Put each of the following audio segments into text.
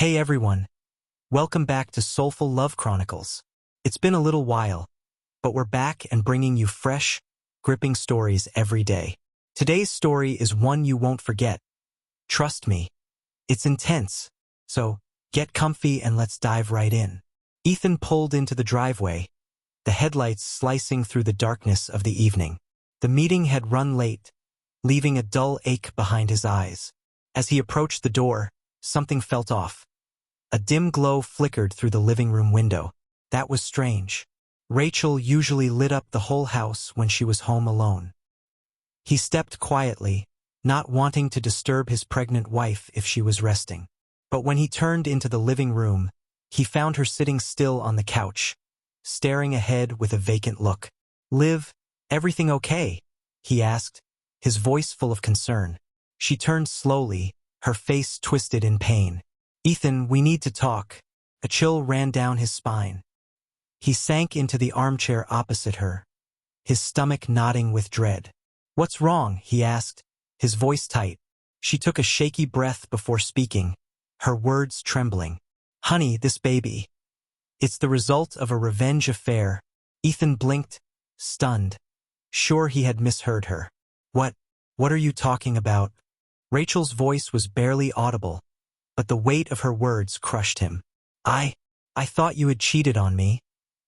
Hey everyone, welcome back to Soulful Love Chronicles. It's been a little while, but we're back and bringing you fresh, gripping stories every day. Today's story is one you won't forget. Trust me, it's intense. So, get comfy and let's dive right in. Ethan pulled into the driveway, the headlights slicing through the darkness of the evening. The meeting had run late, leaving a dull ache behind his eyes. As he approached the door, something felt off. A dim glow flickered through the living room window. That was strange. Rachel usually lit up the whole house when she was home alone. He stepped quietly, not wanting to disturb his pregnant wife if she was resting. But when he turned into the living room, he found her sitting still on the couch, staring ahead with a vacant look. "Liv, everything okay?" he asked, his voice full of concern. She turned slowly, her face twisted in pain. "Ethan, we need to talk." A chill ran down his spine. He sank into the armchair opposite her, his stomach knotting with dread. "What's wrong?" he asked, his voice tight. She took a shaky breath before speaking, her words trembling. "Honey, this baby. It's the result of a revenge affair." Ethan blinked, stunned, sure he had misheard her. What are you talking about?" Rachel's voice was barely audible, but the weight of her words crushed him. I thought you had cheated on me,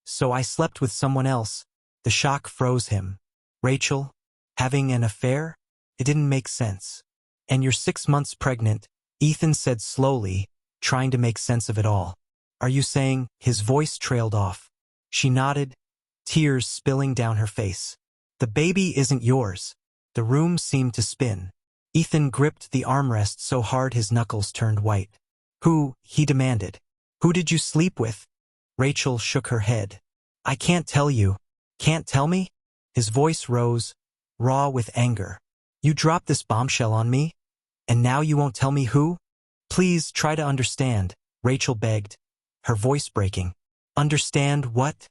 so I slept with someone else." The shock froze him. "Rachel? Having an affair? It didn't make sense." "And you're 6 months pregnant," Ethan said slowly, trying to make sense of it all. "Are you saying?" His voice trailed off. She nodded, tears spilling down her face. "The baby isn't yours." The room seemed to spin. Ethan gripped the armrest so hard his knuckles turned white. "Who?" he demanded. "Who did you sleep with?" Rachel shook her head. "I can't tell you." "Can't tell me?" His voice rose, raw with anger. "You dropped this bombshell on me, and now you won't tell me who?" "Please try to understand," Rachel begged, her voice breaking. "Understand what?"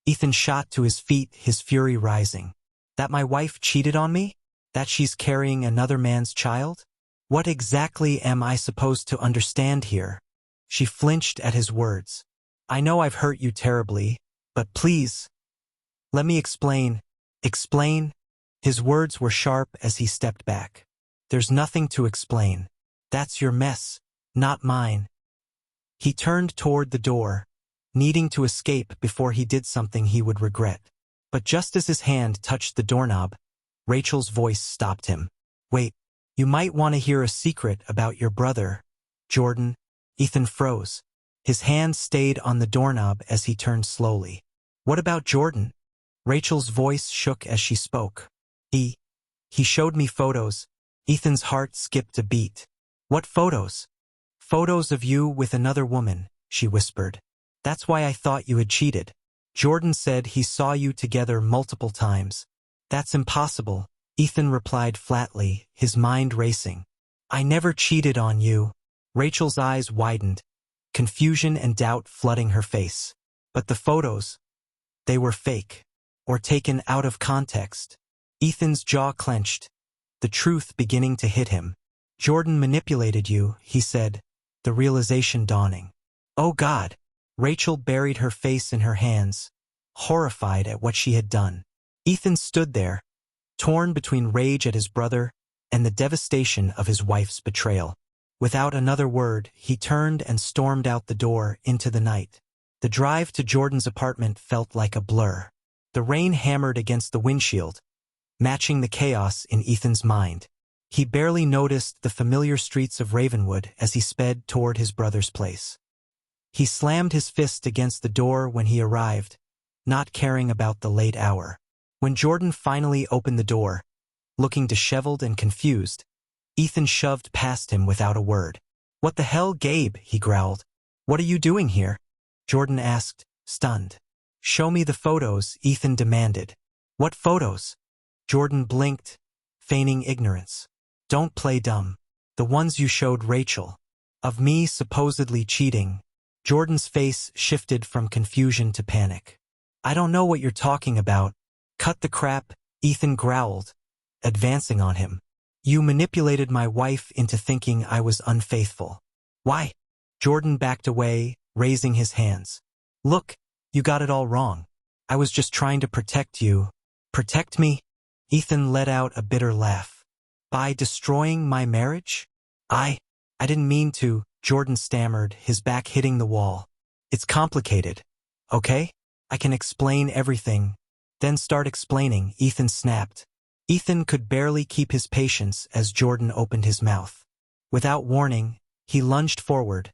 Ethan shot to his feet, his fury rising. "That my wife cheated on me? That she's carrying another man's child? What exactly am I supposed to understand here?" She flinched at his words. "I know I've hurt you terribly, but please, let me explain." "Explain?" His words were sharp as he stepped back. "There's nothing to explain. That's your mess, not mine." He turned toward the door, needing to escape before he did something he would regret. But just as his hand touched the doorknob, Rachel's voice stopped him. "Wait, you might want to hear a secret about your brother, Jordan." Ethan froze. His hand stayed on the doorknob as he turned slowly. "What about Jordan?" Rachel's voice shook as she spoke. He showed me photos." Ethan's heart skipped a beat. "What photos?" "Photos of you with another woman," she whispered. "That's why I thought you had cheated. Jordan said he saw you together multiple times." "That's impossible," Ethan replied flatly, his mind racing. "I never cheated on you." Rachel's eyes widened, confusion and doubt flooding her face. "But the photos, they were fake, or taken out of context." Ethan's jaw clenched, the truth beginning to hit him. "Jordan manipulated you," he said, the realization dawning. "Oh God!" Rachel buried her face in her hands, horrified at what she had done. Ethan stood there, torn between rage at his brother and the devastation of his wife's betrayal. Without another word, he turned and stormed out the door into the night. The drive to Jordan's apartment felt like a blur. The rain hammered against the windshield, matching the chaos in Ethan's mind. He barely noticed the familiar streets of Ravenwood as he sped toward his brother's place. He slammed his fist against the door when he arrived, not caring about the late hour. When Jordan finally opened the door, looking disheveled and confused, Ethan shoved past him without a word. "What the hell, Gabe?" he growled. "What are you doing here?" Jordan asked, stunned. "Show me the photos," Ethan demanded. "What photos?" Jordan blinked, feigning ignorance. "Don't play dumb. The ones you showed Rachel. Of me supposedly cheating." Jordan's face shifted from confusion to panic. "I don't know what you're talking about." "Cut the crap," Ethan growled, advancing on him. "You manipulated my wife into thinking I was unfaithful." "Why? Jordan backed away, raising his hands. Look, you got it all wrong. I was just trying to protect you. Protect me? Ethan let out a bitter laugh. By destroying my marriage? I didn't mean to, Jordan stammered, his back hitting the wall. It's complicated. Okay? I can explain everything. Then start explaining, Ethan snapped. Ethan could barely keep his patience as Jordan opened his mouth. Without warning, he lunged forward,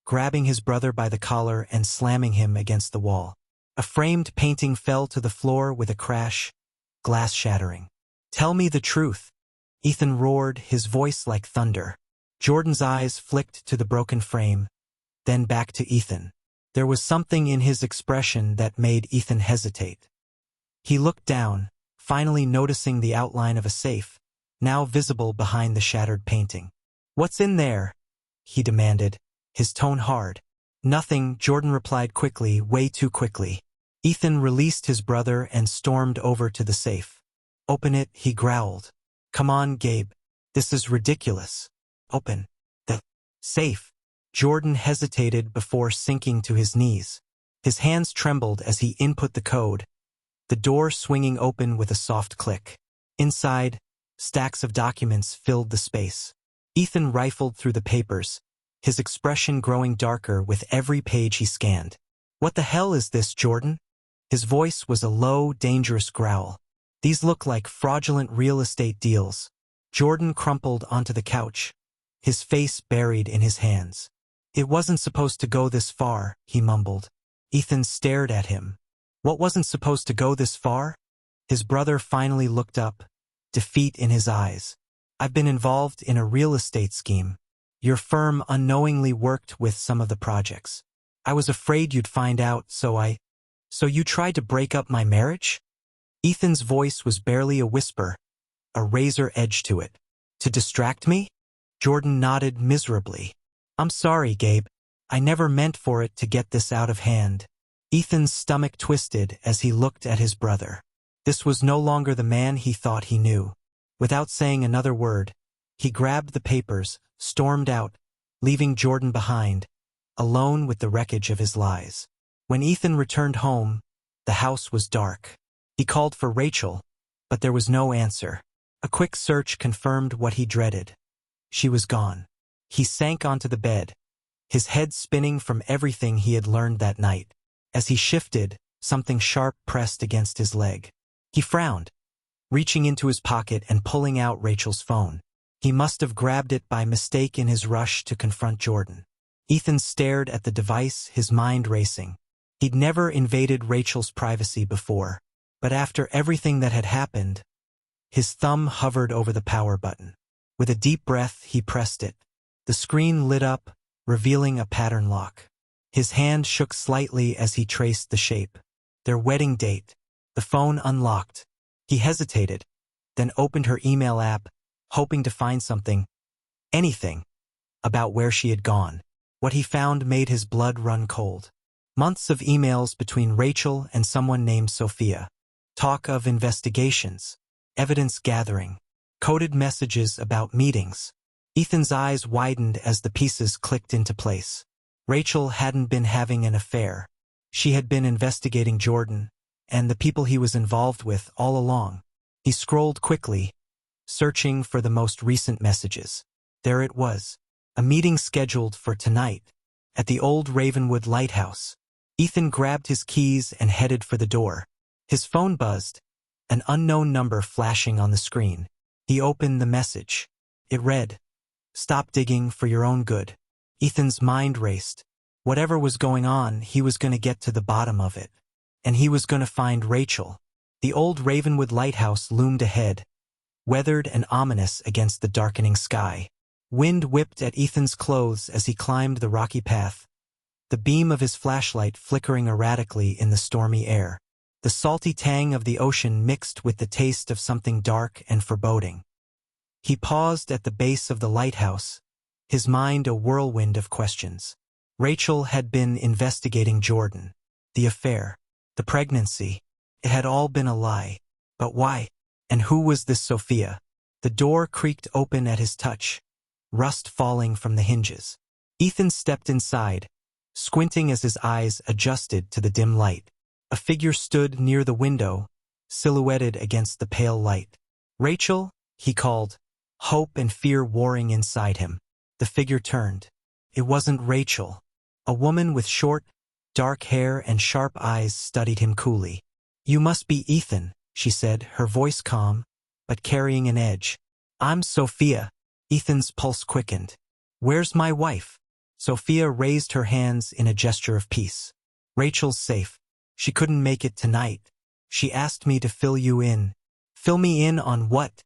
grabbing his brother by the collar and slamming him against the wall. A framed painting fell to the floor with a crash, glass shattering. Tell me the truth, Ethan roared, his voice like thunder. Jordan's eyes flicked to the broken frame, then back to Ethan. There was something in his expression that made Ethan hesitate. He looked down, finally noticing the outline of a safe, now visible behind the shattered painting. What's in there? He demanded, his tone hard. Nothing, Jordan replied quickly, way too quickly. Ethan released his brother and stormed over to the safe. Open it, he growled. Come on, Gabe. This is ridiculous. Open the safe. Jordan hesitated before sinking to his knees. His hands trembled as he input the code, the door swinging open with a soft click. Inside, stacks of documents filled the space. Ethan rifled through the papers, his expression growing darker with every page he scanned. What the hell is this, Jordan? His voice was a low, dangerous growl. These look like fraudulent real estate deals. Jordan crumpled onto the couch, his face buried in his hands. It wasn't supposed to go this far, he mumbled. Ethan stared at him. What wasn't supposed to go this far? His brother finally looked up, defeat in his eyes. I've been involved in a real estate scheme. Your firm unknowingly worked with some of the projects. I was afraid you'd find out, so you tried to break up my marriage? Ethan's voice was barely a whisper, a razor edge to it. To distract me? Jordan nodded miserably. I'm sorry, Gabe. I never meant for it to get this out of hand. Ethan's stomach twisted as he looked at his brother. This was no longer the man he thought he knew. Without saying another word, he grabbed the papers, stormed out, leaving Jordan behind, alone with the wreckage of his lies. When Ethan returned home, the house was dark. He called for Rachel, but there was no answer. A quick search confirmed what he dreaded. She was gone. He sank onto the bed, his head spinning from everything he had learned that night. As he shifted, something sharp pressed against his leg. He frowned, reaching into his pocket and pulling out Rachel's phone. He must have grabbed it by mistake in his rush to confront Jordan. Ethan stared at the device, his mind racing. He'd never invaded Rachel's privacy before, but after everything that had happened, his thumb hovered over the power button. With a deep breath, he pressed it. The screen lit up, revealing a pattern lock. His hand shook slightly as he traced the shape. Their wedding date. The phone unlocked. He hesitated, then opened her email app, hoping to find something, anything, about where she had gone. What he found made his blood run cold. Months of emails between Rachel and someone named Sophia. Talk of investigations, evidence gathering, coded messages about meetings. Ethan's eyes widened as the pieces clicked into place. Rachel hadn't been having an affair. She had been investigating Jordan and the people he was involved with all along. He scrolled quickly, searching for the most recent messages. There it was, a meeting scheduled for tonight, at the old Ravenwood lighthouse. Ethan grabbed his keys and headed for the door. His phone buzzed, an unknown number flashing on the screen. He opened the message. It read, "Stop digging for your own good." Ethan's mind raced. Whatever was going on, he was going to get to the bottom of it. And he was going to find Rachel. The old Ravenwood lighthouse loomed ahead, weathered and ominous against the darkening sky. Wind whipped at Ethan's clothes as he climbed the rocky path, the beam of his flashlight flickering erratically in the stormy air. The salty tang of the ocean mixed with the taste of something dark and foreboding. He paused at the base of the lighthouse, his mind a whirlwind of questions. Rachel had been investigating Jordan, the affair, the pregnancy. It had all been a lie. But why? And who was this Sophia? The door creaked open at his touch, rust falling from the hinges. Ethan stepped inside, squinting as his eyes adjusted to the dim light. A figure stood near the window, silhouetted against the pale light. "Rachel?" he called, hope and fear warring inside him. The figure turned. It wasn't Rachel. A woman with short, dark hair and sharp eyes studied him coolly. "You must be Ethan," she said, her voice calm, but carrying an edge. "I'm Sophia." Ethan's pulse quickened. "Where's my wife?" Sophia raised her hands in a gesture of peace. "Rachel's safe. She couldn't make it tonight. She asked me to fill you in." "Fill me in on what?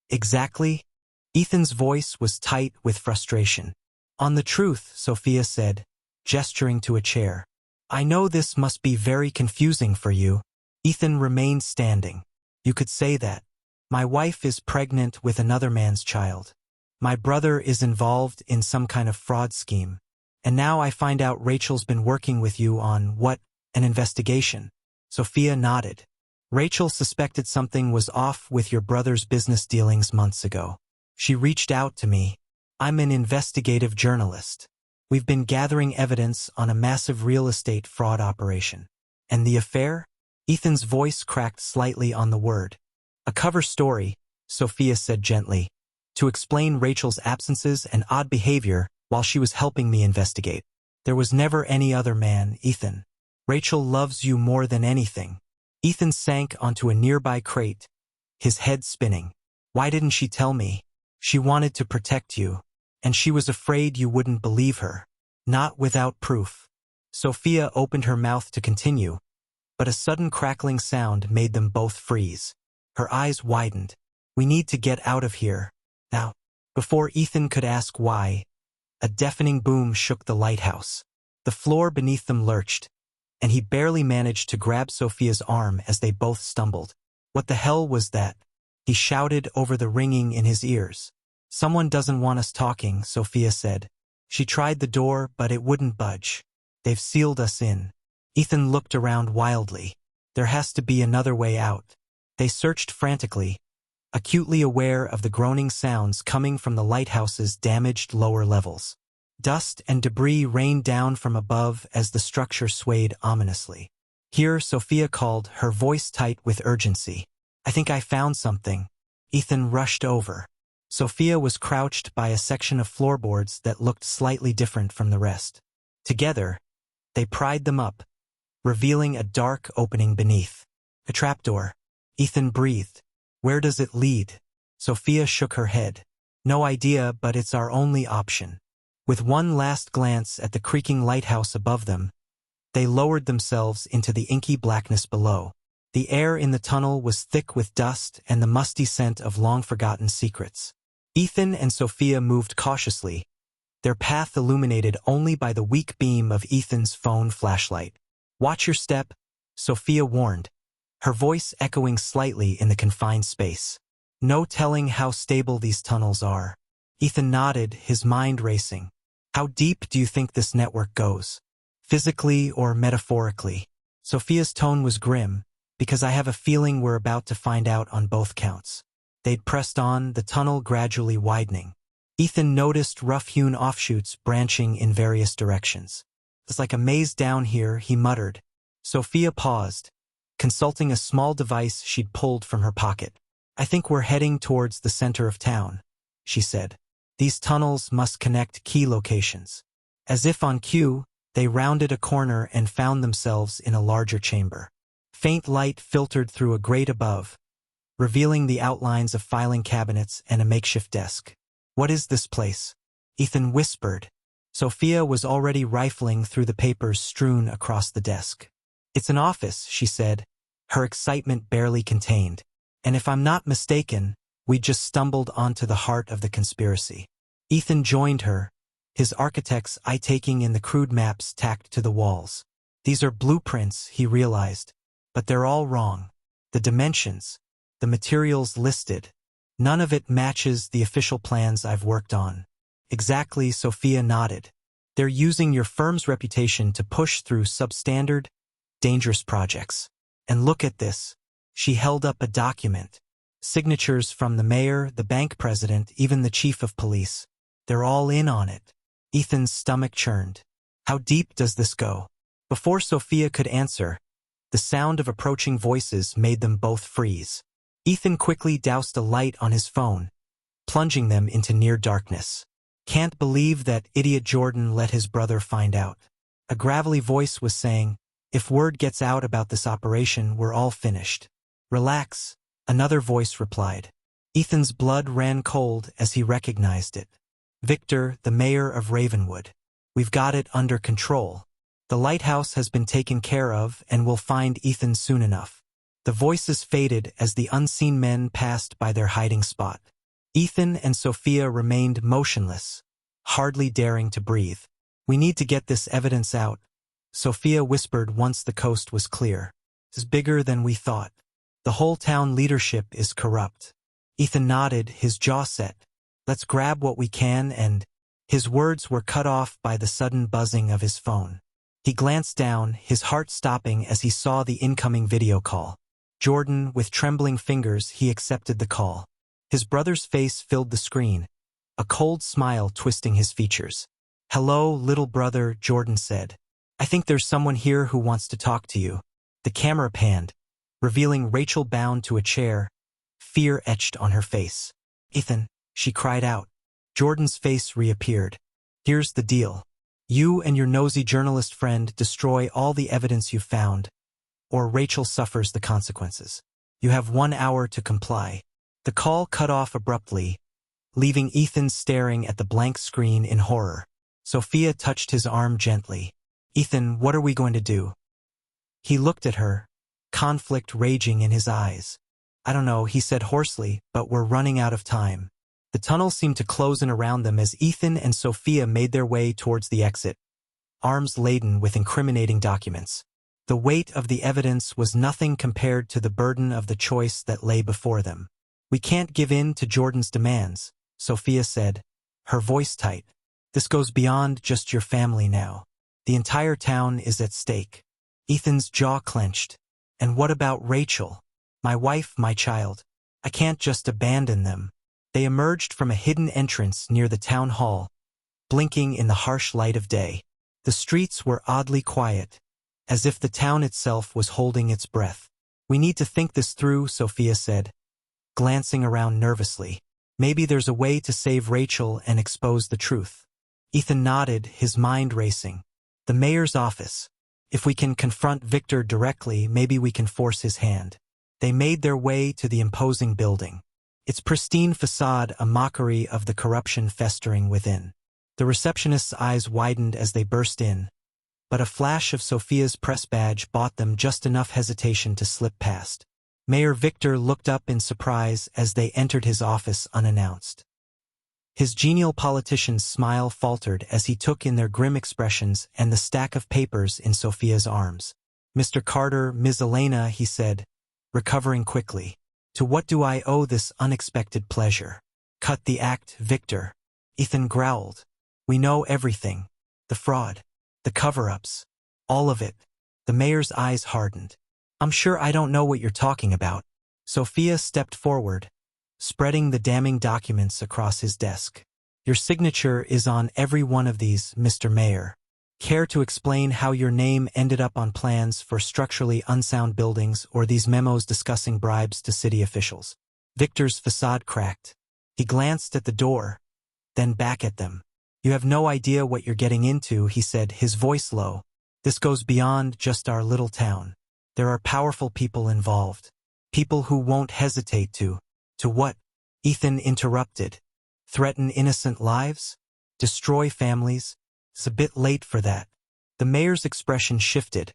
Exactly?" Ethan's voice was tight with frustration. "On the truth," Sophia said, gesturing to a chair. "I know this must be very confusing for you." Ethan remained standing. "You could say that. My wife is pregnant with another man's child. My brother is involved in some kind of fraud scheme. And now I find out Rachel's been working with you on, what, an investigation." Sophia nodded. "Rachel suspected something was off with your brother's business dealings months ago. She reached out to me. I'm an investigative journalist. We've been gathering evidence on a massive real estate fraud operation." "And the affair?" Ethan's voice cracked slightly on the word. "A cover story," Sophia said gently, "to explain Rachel's absences and odd behavior while she was helping me investigate. There was never any other man, Ethan. Rachel loves you more than anything." Ethan sank onto a nearby crate, his head spinning. "Why didn't she tell me? She wanted to protect you, and she was afraid you wouldn't believe her. Not without proof." Sophia opened her mouth to continue, but a sudden crackling sound made them both freeze. Her eyes widened. "We need to get out of here. Now." Before Ethan could ask why, a deafening boom shook the lighthouse. The floor beneath them lurched, and he barely managed to grab Sophia's arm as they both stumbled. "What the hell was that?" he shouted over the ringing in his ears. "Someone doesn't want us talking," Sophia said. "She tried the door, but it wouldn't budge. They've sealed us in." Ethan looked around wildly. There has to be another way out. They searched frantically, acutely aware of the groaning sounds coming from the lighthouse's damaged lower levels. Dust and debris rained down from above as the structure swayed ominously. "Here," Sophia called, her voice tight with urgency. "I think I found something." Ethan rushed over. Sophia was crouched by a section of floorboards that looked slightly different from the rest. Together, they pried them up, revealing a dark opening beneath. "A trapdoor." Ethan breathed. "Where does it lead?" Sophia shook her head. "No idea, but it's our only option." With one last glance at the creaking lighthouse above them, they lowered themselves into the inky blackness below. The air in the tunnel was thick with dust and the musty scent of long-forgotten secrets. Ethan and Sophia moved cautiously, their path illuminated only by the weak beam of Ethan's phone flashlight. "Watch your step," Sophia warned, her voice echoing slightly in the confined space. "No telling how stable these tunnels are." Ethan nodded, his mind racing. "How deep do you think this network goes? Physically or metaphorically?" Sophia's tone was grim, "Because I have a feeling we're about to find out on both counts." They'd pressed on, the tunnel gradually widening. Ethan noticed rough-hewn offshoots branching in various directions. "It's like a maze down here," he muttered. Sophia paused, consulting a small device she'd pulled from her pocket. "I think we're heading towards the center of town," she said. "These tunnels must connect key locations." As if on cue, they rounded a corner and found themselves in a larger chamber. Faint light filtered through a grate above, revealing the outlines of filing cabinets and a makeshift desk. "What is this place?" Ethan whispered. Sophia was already rifling through the papers strewn across the desk. "It's an office," she said, her excitement barely contained. "And if I'm not mistaken, we just stumbled onto the heart of the conspiracy." Ethan joined her, his architect's eye taking in the crude maps tacked to the walls. "These are blueprints," he realized, "but they're all wrong. The dimensions, the materials listed, none of it matches the official plans I've worked on." "Exactly," Sophia nodded. "They're using your firm's reputation to push through substandard, dangerous projects. And look at this." She held up a document. Signatures from the mayor, the bank president, even the chief of police. They're all in on it. Ethan's stomach churned. How deep does this go? Before Sophia could answer, the sound of approaching voices made them both freeze. Ethan quickly doused a light on his phone, plunging them into near darkness. Can't believe that idiot Jordan let his brother find out. A gravelly voice was saying, if word gets out about this operation, we're all finished. Relax, another voice replied. Ethan's blood ran cold as he recognized it. Victor, the mayor of Ravenwood. We've got it under control. The lighthouse has been taken care of and we'll find Ethan soon enough. The voices faded as the unseen men passed by their hiding spot. Ethan and Sophia remained motionless, hardly daring to breathe. We need to get this evidence out, Sophia whispered once the coast was clear. It's bigger than we thought. The whole town leadership is corrupt. Ethan nodded, his jaw set. Let's grab what we can, and his words were cut off by the sudden buzzing of his phone. He glanced down, his heart stopping as he saw the incoming video call. Jordan, with trembling fingers, he accepted the call. His brother's face filled the screen, a cold smile twisting his features. Hello, little brother, Jordan said. I think there's someone here who wants to talk to you. The camera panned, revealing Rachel bound to a chair, fear etched on her face. Ethan, she cried out. Jordan's face reappeared. Here's the deal. You and your nosy journalist friend destroy all the evidence you found, or Rachel suffers the consequences. You have 1 hour to comply. The call cut off abruptly, leaving Ethan staring at the blank screen in horror. Sophia touched his arm gently. Ethan, what are we going to do? He looked at her, conflict raging in his eyes. I don't know, he said hoarsely, but we're running out of time. The tunnel seemed to close in around them as Ethan and Sophia made their way towards the exit, arms laden with incriminating documents. The weight of the evidence was nothing compared to the burden of the choice that lay before them. We can't give in to Jordan's demands, Sophia said, her voice tight. This goes beyond just your family now. The entire town is at stake. Ethan's jaw clenched. And what about Rachel? My wife, my child. I can't just abandon them. They emerged from a hidden entrance near the town hall, blinking in the harsh light of day. The streets were oddly quiet, as if the town itself was holding its breath. We need to think this through, Sophia said, glancing around nervously. Maybe there's a way to save Rachel and expose the truth. Ethan nodded, his mind racing. The mayor's office. If we can confront Victor directly, maybe we can force his hand. They made their way to the imposing building, its pristine facade a mockery of the corruption festering within. The receptionist's eyes widened as they burst in, but a flash of Sophia's press badge bought them just enough hesitation to slip past. Mayor Victor looked up in surprise as they entered his office unannounced. His genial politician's smile faltered as he took in their grim expressions and the stack of papers in Sophia's arms. Mr. Carter, Ms. Elena, he said, recovering quickly. To what do I owe this unexpected pleasure? Cut the act, Victor. Ethan growled. We know everything. The fraud. The cover-ups. All of it. The mayor's eyes hardened. I'm sure I don't know what you're talking about. Sophia stepped forward, spreading the damning documents across his desk. Your signature is on every one of these, Mr. Mayor. Care to explain how your name ended up on plans for structurally unsound buildings or these memos discussing bribes to city officials? Victor's facade cracked. He glanced at the door, then back at them. You have no idea what you're getting into, he said, his voice low. This goes beyond just our little town. There are powerful people involved. People who won't hesitate to what? Ethan interrupted. Threaten innocent lives? Destroy families? It's a bit late for that. The mayor's expression shifted,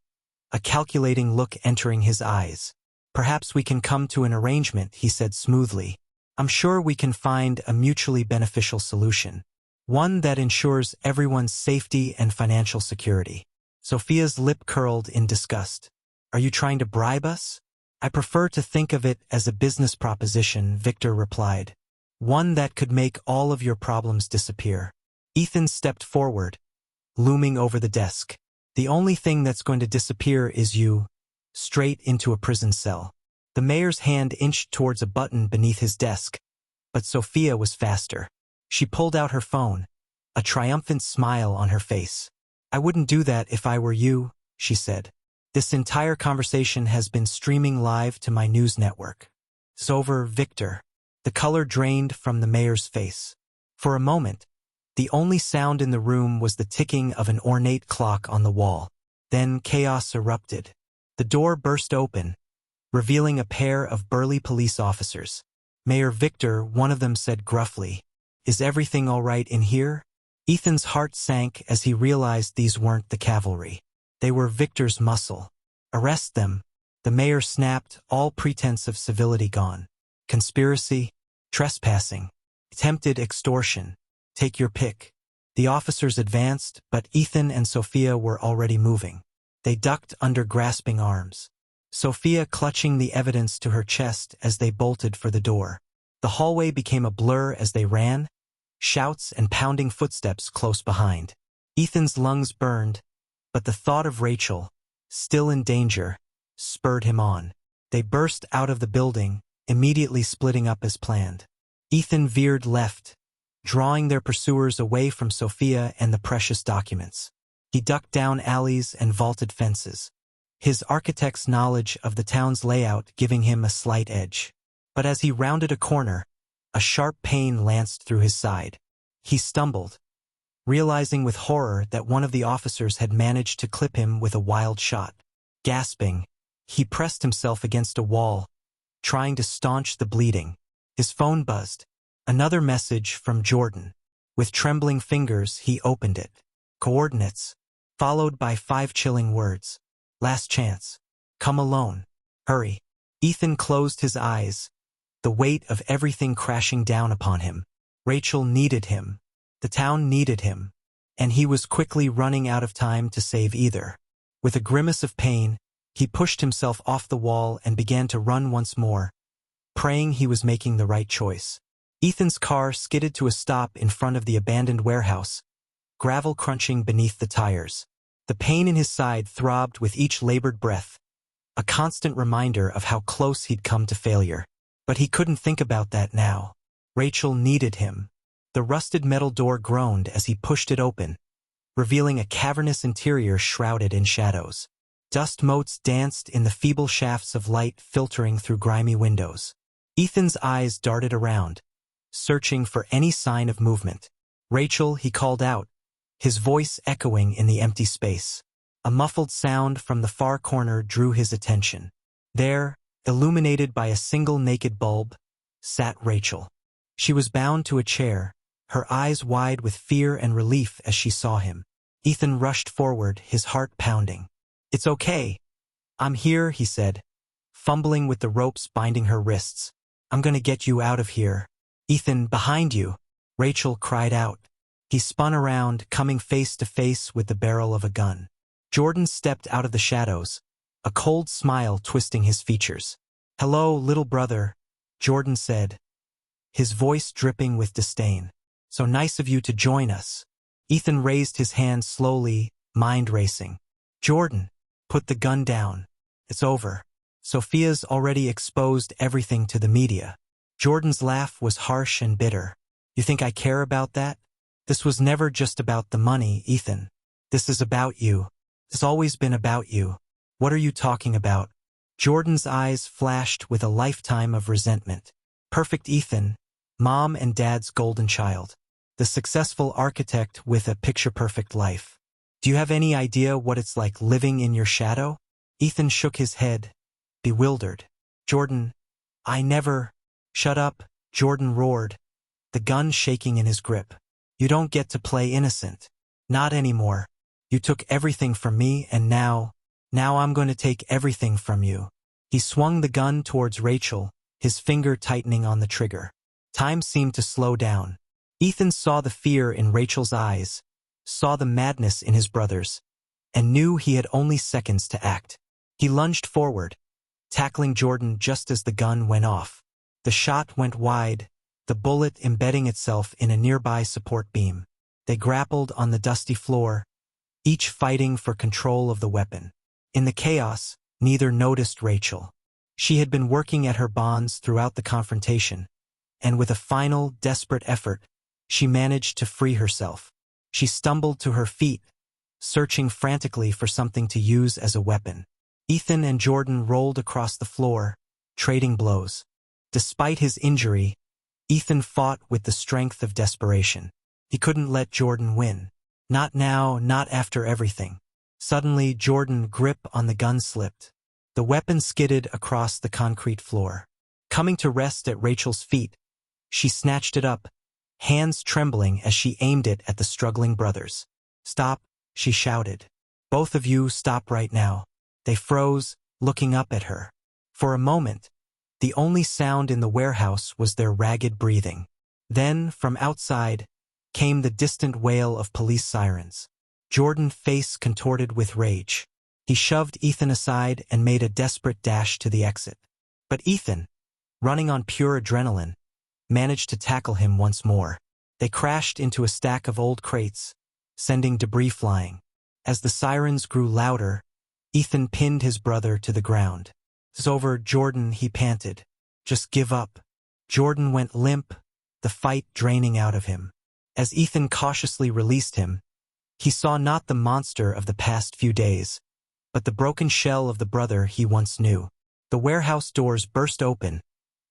a calculating look entering his eyes. Perhaps we can come to an arrangement, he said smoothly. I'm sure we can find a mutually beneficial solution. One that ensures everyone's safety and financial security. Sophia's lip curled in disgust. Are you trying to bribe us? I prefer to think of it as a business proposition, Victor replied. One that could make all of your problems disappear. Ethan stepped forward, looming over the desk. The only thing that's going to disappear is you, straight into a prison cell. The mayor's hand inched towards a button beneath his desk, but Sophia was faster. She pulled out her phone, a triumphant smile on her face. "I wouldn't do that if I were you," she said. "This entire conversation has been streaming live to my news network. It's over, Victor." The color drained from the mayor's face. For a moment, the only sound in the room was the ticking of an ornate clock on the wall. Then chaos erupted. The door burst open, revealing a pair of burly police officers. "Mayor Victor," one of them said gruffly, "is everything all right in here?" Ethan's heart sank as he realized these weren't the cavalry. They were Victor's muscle. "Arrest them," the mayor snapped, all pretense of civility gone. "Conspiracy, trespassing, attempted extortion. Take your pick." The officers advanced, but Ethan and Sophia were already moving. They ducked under grasping arms, Sophia clutching the evidence to her chest as they bolted for the door. The hallway became a blur as they ran, shouts and pounding footsteps close behind. Ethan's lungs burned, but the thought of Rachel, still in danger, spurred him on. They burst out of the building, immediately splitting up as planned. Ethan veered left, drawing their pursuers away from Sophia and the precious documents. He ducked down alleys and vaulted fences, his architect's knowledge of the town's layout giving him a slight edge. But as he rounded a corner, a sharp pain lanced through his side. He stumbled, realizing with horror that one of the officers had managed to clip him with a wild shot. Gasping, he pressed himself against a wall, trying to staunch the bleeding. His phone buzzed. Another message from Jordan. With trembling fingers, he opened it. Coordinates, followed by 5 chilling words. "Last chance. Come alone. Hurry." Ethan closed his eyes, the weight of everything crashing down upon him. Rachel needed him. The town needed him. And he was quickly running out of time to save either. With a grimace of pain, he pushed himself off the wall and began to run once more, praying he was making the right choice. Ethan's car skidded to a stop in front of the abandoned warehouse, gravel crunching beneath the tires. The pain in his side throbbed with each labored breath, a constant reminder of how close he'd come to failure. But he couldn't think about that now. Rachel needed him. The rusted metal door groaned as he pushed it open, revealing a cavernous interior shrouded in shadows. Dust motes danced in the feeble shafts of light filtering through grimy windows. Ethan's eyes darted around, searching for any sign of movement. "Rachel," he called out, his voice echoing in the empty space. A muffled sound from the far corner drew his attention. There, illuminated by a single naked bulb, sat Rachel. She was bound to a chair, her eyes wide with fear and relief as she saw him. Ethan rushed forward, his heart pounding. "It's okay. I'm here," he said, fumbling with the ropes binding her wrists. "I'm gonna get you out of here." "Ethan, behind you!" Rachel cried out. He spun around, coming face to face with the barrel of a gun. Jordan stepped out of the shadows, a cold smile twisting his features. "Hello, little brother," Jordan said, his voice dripping with disdain. "So nice of you to join us." Ethan raised his hand slowly, mind racing. "Jordan, put the gun down. It's over. Sophia's already exposed everything to the media." Jordan's laugh was harsh and bitter. "You think I care about that? This was never just about the money, Ethan. This is about you. It's always been about you." "What are you talking about?" Jordan's eyes flashed with a lifetime of resentment. Perfect Ethan, Mom and Dad's golden child. The successful architect with a picture-perfect life. "Do you have any idea what it's like living in your shadow?" Ethan shook his head, bewildered. "Jordan, I never—" "Shut up," Jordan roared, the gun shaking in his grip. "You don't get to play innocent. Not anymore. You took everything from me and now I'm going to take everything from you." He swung the gun towards Rachel, his finger tightening on the trigger. Time seemed to slow down. Ethan saw the fear in Rachel's eyes, saw the madness in his brother's, and knew he had only seconds to act. He lunged forward, tackling Jordan just as the gun went off. The shot went wide, the bullet embedding itself in a nearby support beam. They grappled on the dusty floor, each fighting for control of the weapon. In the chaos, neither noticed Rachel. She had been working at her bonds throughout the confrontation, and with a final, desperate effort, she managed to free herself. She stumbled to her feet, searching frantically for something to use as a weapon. Ethan and Jordan rolled across the floor, trading blows. Despite his injury, Ethan fought with the strength of desperation. He couldn't let Jordan win. Not now, not after everything. Suddenly, Jordan's grip on the gun slipped. The weapon skidded across the concrete floor. Coming to rest at Rachel's feet, she snatched it up, hands trembling as she aimed it at the struggling brothers. "Stop," she shouted. "Both of you stop right now." They froze, looking up at her. For a moment, the only sound in the warehouse was their ragged breathing. Then, from outside, came the distant wail of police sirens. Jordan's face contorted with rage. He shoved Ethan aside and made a desperate dash to the exit. But Ethan, running on pure adrenaline, managed to tackle him once more. They crashed into a stack of old crates, sending debris flying. As the sirens grew louder, Ethan pinned his brother to the ground. "It's over, Jordan," he panted. "Just give up." Jordan went limp, the fight draining out of him. As Ethan cautiously released him, he saw not the monster of the past few days, but the broken shell of the brother he once knew. The warehouse doors burst open,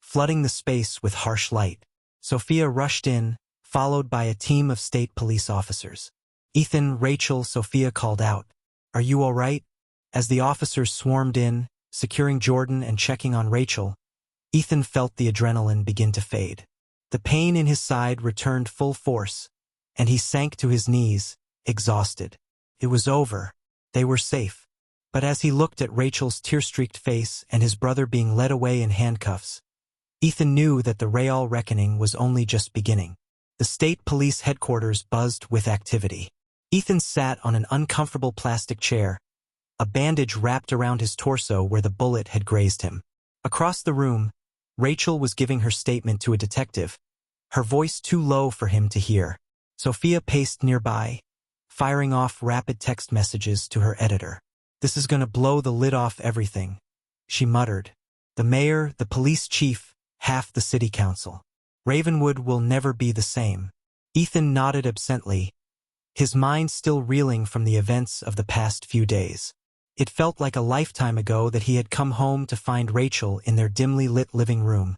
flooding the space with harsh light. Sophia rushed in, followed by a team of state police officers. "Ethan, Rachel," Sophia called out. "Are you all right?" As the officers swarmed in, securing Jordan and checking on Rachel, Ethan felt the adrenaline begin to fade. The pain in his side returned full force, and he sank to his knees, exhausted. It was over. They were safe. But as he looked at Rachel's tear-streaked face and his brother being led away in handcuffs, Ethan knew that the Betrayal reckoning was only just beginning. The state police headquarters buzzed with activity. Ethan sat on an uncomfortable plastic chair, a bandage wrapped around his torso where the bullet had grazed him. Across the room, Rachel was giving her statement to a detective, her voice too low for him to hear. Sophia paced nearby, firing off rapid text messages to her editor. "This is going to blow the lid off everything," she muttered. "The mayor, the police chief, half the city council. Ravenwood will never be the same." Ethan nodded absently, his mind still reeling from the events of the past few days. It felt like a lifetime ago that he had come home to find Rachel in their dimly lit living room,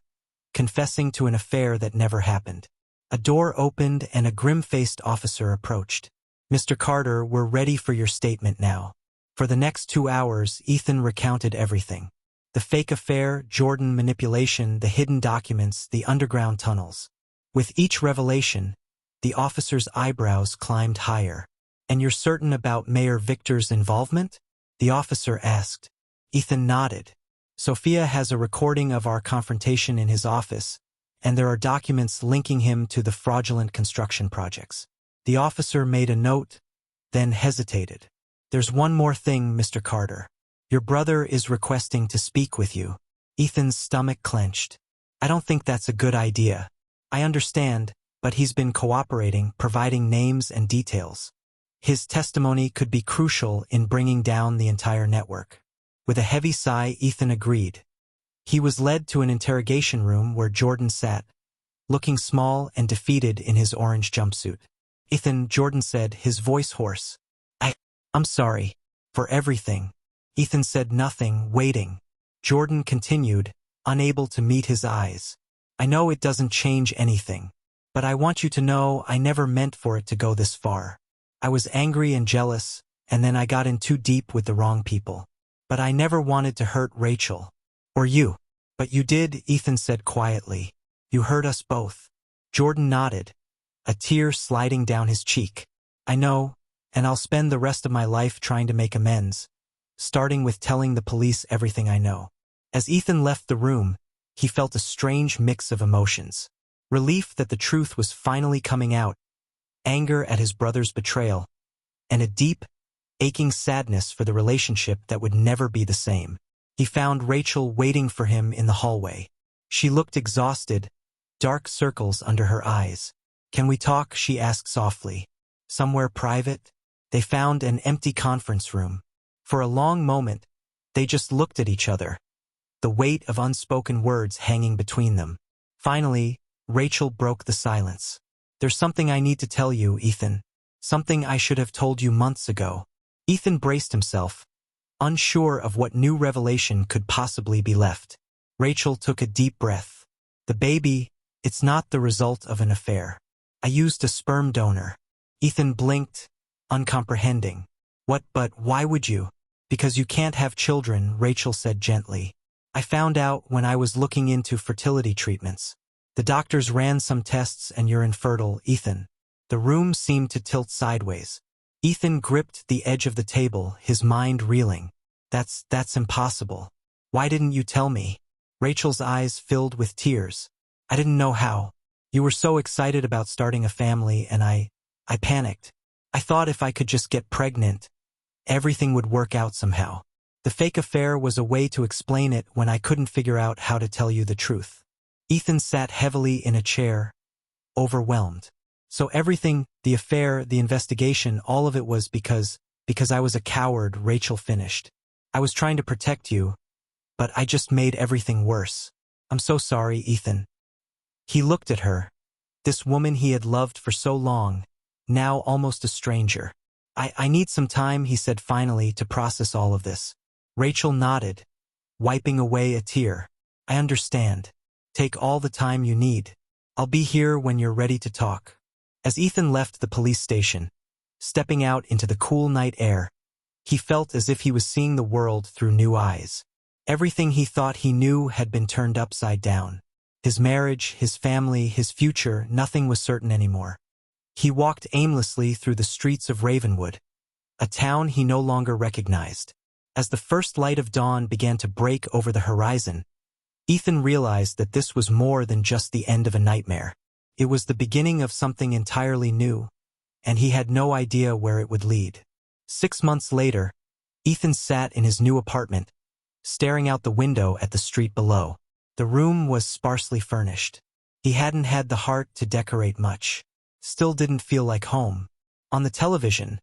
confessing to an affair that never happened. A door opened and a grim-faced officer approached. "Mr. Carter, we're ready for your statement now." For the next 2 hours, Ethan recounted everything. The fake affair, Jordan manipulation, the hidden documents, the underground tunnels. With each revelation, the officer's eyebrows climbed higher. "And you're certain about Mayor Victor's involvement?" the officer asked. Ethan nodded. "Sophia has a recording of our confrontation in his office, and there are documents linking him to the fraudulent construction projects." The officer made a note, then hesitated. "There's one more thing, Mr. Carter. Your brother is requesting to speak with you." Ethan's stomach clenched. "I don't think that's a good idea. I understand, but he's been cooperating, providing names and details. His testimony could be crucial in bringing down the entire network." With a heavy sigh, Ethan agreed. He was led to an interrogation room where Jordan sat, looking small and defeated in his orange jumpsuit. "Ethan," Jordan said, his voice hoarse. I'm sorry. For everything." Ethan said nothing, waiting. Jordan continued, unable to meet his eyes. "I know it doesn't change anything, but I want you to know I never meant for it to go this far. I was angry and jealous, and then I got in too deep with the wrong people. But I never wanted to hurt Rachel. Or you." "But you did," Ethan said quietly. "You hurt us both." Jordan nodded, a tear sliding down his cheek. "I know, and I'll spend the rest of my life trying to make amends, starting with telling the police everything I know." As Ethan left the room, he felt a strange mix of emotions. Relief that the truth was finally coming out, anger at his brother's betrayal, and a deep, aching sadness for the relationship that would never be the same. He found Rachel waiting for him in the hallway. She looked exhausted, dark circles under her eyes. "Can we talk?" she asked softly. "Somewhere private?" They found an empty conference room. For a long moment, they just looked at each other, the weight of unspoken words hanging between them. Finally, Rachel broke the silence. "There's something I need to tell you, Ethan." Something I should have told you months ago. Ethan braced himself, unsure of what new revelation could possibly be left. Rachel took a deep breath. The baby, it's not the result of an affair. I used a sperm donor. Ethan blinked, uncomprehending. What, but why would you? Because you can't have children, Rachel said gently. I found out when I was looking into fertility treatments. The doctors ran some tests and you're infertile, Ethan. The room seemed to tilt sideways. Ethan gripped the edge of the table, his mind reeling. That's impossible. Why didn't you tell me? Rachel's eyes filled with tears. I didn't know how. You were so excited about starting a family and I panicked. I thought if I could just get pregnant, everything would work out somehow. The fake affair was a way to explain it when I couldn't figure out how to tell you the truth. Ethan sat heavily in a chair, overwhelmed. So everything, the affair, the investigation, all of it was because I was a coward, Rachel finished. I was trying to protect you, but I just made everything worse. I'm so sorry, Ethan. He looked at her. This woman he had loved for so long, now almost a stranger. I need some time, he said finally, to process all of this. Rachel nodded, wiping away a tear. I understand. Take all the time you need. I'll be here when you're ready to talk. As Ethan left the police station, stepping out into the cool night air, he felt as if he was seeing the world through new eyes. Everything he thought he knew had been turned upside down. His marriage, his family, his future, nothing was certain anymore. He walked aimlessly through the streets of Ravenwood, a town he no longer recognized. As the first light of dawn began to break over the horizon, Ethan realized that this was more than just the end of a nightmare. It was the beginning of something entirely new, and he had no idea where it would lead. 6 months later, Ethan sat in his new apartment, staring out the window at the street below. The room was sparsely furnished. He hadn't had the heart to decorate much. Still didn't feel like home. On the television,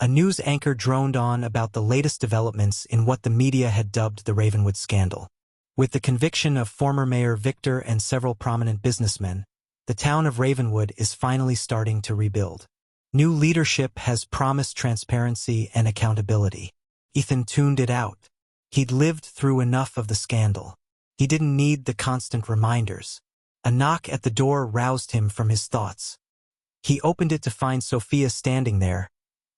a news anchor droned on about the latest developments in what the media had dubbed the Ravenwood scandal. With the conviction of former Mayor Victor and several prominent businessmen, the town of Ravenwood is finally starting to rebuild. New leadership has promised transparency and accountability. Ethan tuned it out. He'd lived through enough of the scandal. He didn't need the constant reminders. A knock at the door roused him from his thoughts. He opened it to find Sophia standing there,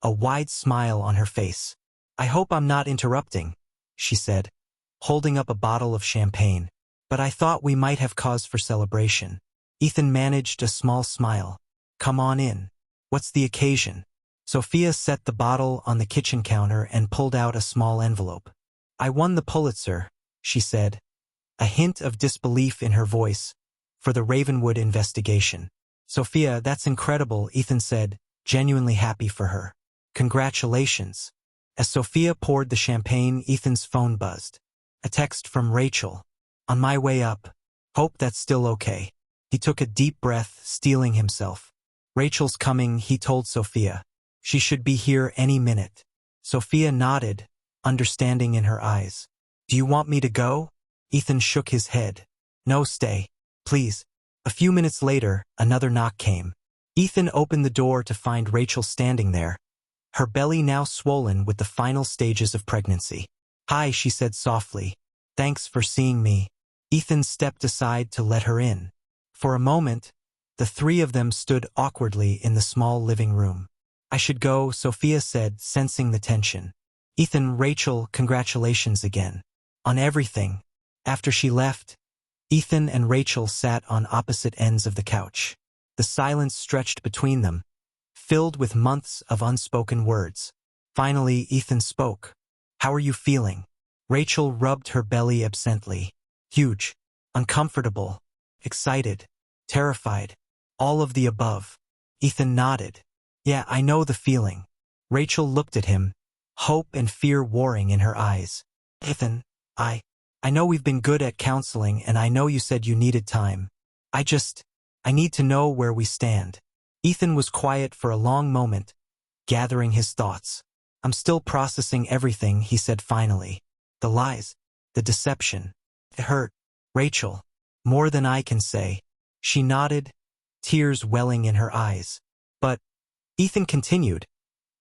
a wide smile on her face. I hope I'm not interrupting, she said, holding up a bottle of champagne. But I thought we might have cause for celebration. Ethan managed a small smile. Come on in. What's the occasion? Sophia set the bottle on the kitchen counter and pulled out a small envelope. I won the Pulitzer, she said, a hint of disbelief in her voice, for the Ravenwood investigation. Sophia, that's incredible, Ethan said, genuinely happy for her. Congratulations. As Sophia poured the champagne, Ethan's phone buzzed. A text from Rachel. On my way up. Hope that's still okay. He took a deep breath, steeling himself. Rachel's coming, he told Sophia. She should be here any minute. Sophia nodded, understanding in her eyes. Do you want me to go? Ethan shook his head. No, stay. Please. A few minutes later, another knock came. Ethan opened the door to find Rachel standing there, her belly now swollen with the final stages of pregnancy. Hi, she said softly. Thanks for seeing me. Ethan stepped aside to let her in. For a moment, the three of them stood awkwardly in the small living room. I should go, Sophia said, sensing the tension. Ethan, Rachel, congratulations again. On everything. After she left, Ethan and Rachel sat on opposite ends of the couch. The silence stretched between them, filled with months of unspoken words. Finally, Ethan spoke. How are you feeling? Rachel rubbed her belly absently. Huge, uncomfortable, excited, terrified, all of the above. Ethan nodded. Yeah, I know the feeling. Rachel looked at him, hope and fear warring in her eyes. Ethan, I know we've been good at counseling and I know you said you needed time. I need to know where we stand. Ethan was quiet for a long moment, gathering his thoughts. I'm still processing everything, he said finally. The lies, the deception, the hurt. Rachel, more than I can say. She nodded, tears welling in her eyes. But, Ethan continued,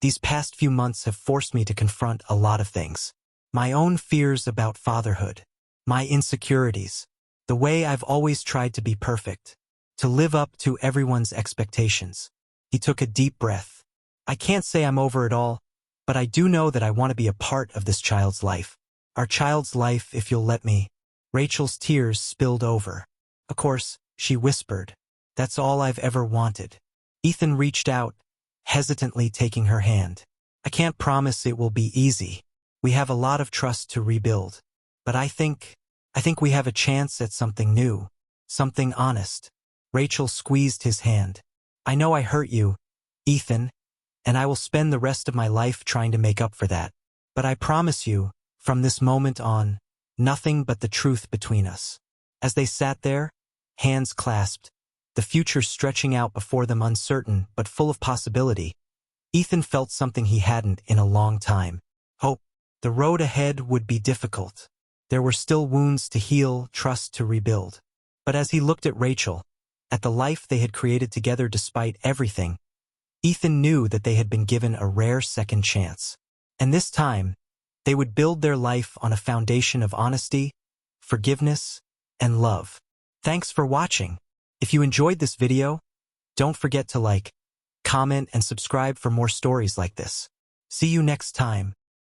"These past few months have forced me to confront a lot of things. My own fears about fatherhood, my insecurities, the way I've always tried to be perfect, to live up to everyone's expectations." He took a deep breath. "I can't say I'm over it all, but I do know that I want to be a part of this child's life. Our child's life, if you'll let me." Rachel's tears spilled over. "Of course," she whispered. "That's all I've ever wanted." Ethan reached out, hesitantly taking her hand. "I can't promise it will be easy. We have a lot of trust to rebuild. But I think we have a chance at something new, something honest." Rachel squeezed his hand. "I know I hurt you, Ethan, and I will spend the rest of my life trying to make up for that. But I promise you, from this moment on, nothing but the truth between us." As they sat there, hands clasped, the future stretching out before them, uncertain but full of possibility, Ethan felt something he hadn't in a long time: hope. The road ahead would be difficult. There were still wounds to heal, trust to rebuild. But as he looked at Rachel, at the life they had created together despite everything, Ethan knew that they had been given a rare second chance. And this time, they would build their life on a foundation of honesty, forgiveness, and love. Thanks for watching. If you enjoyed this video, don't forget to like, comment, and subscribe for more stories like this. See you next time.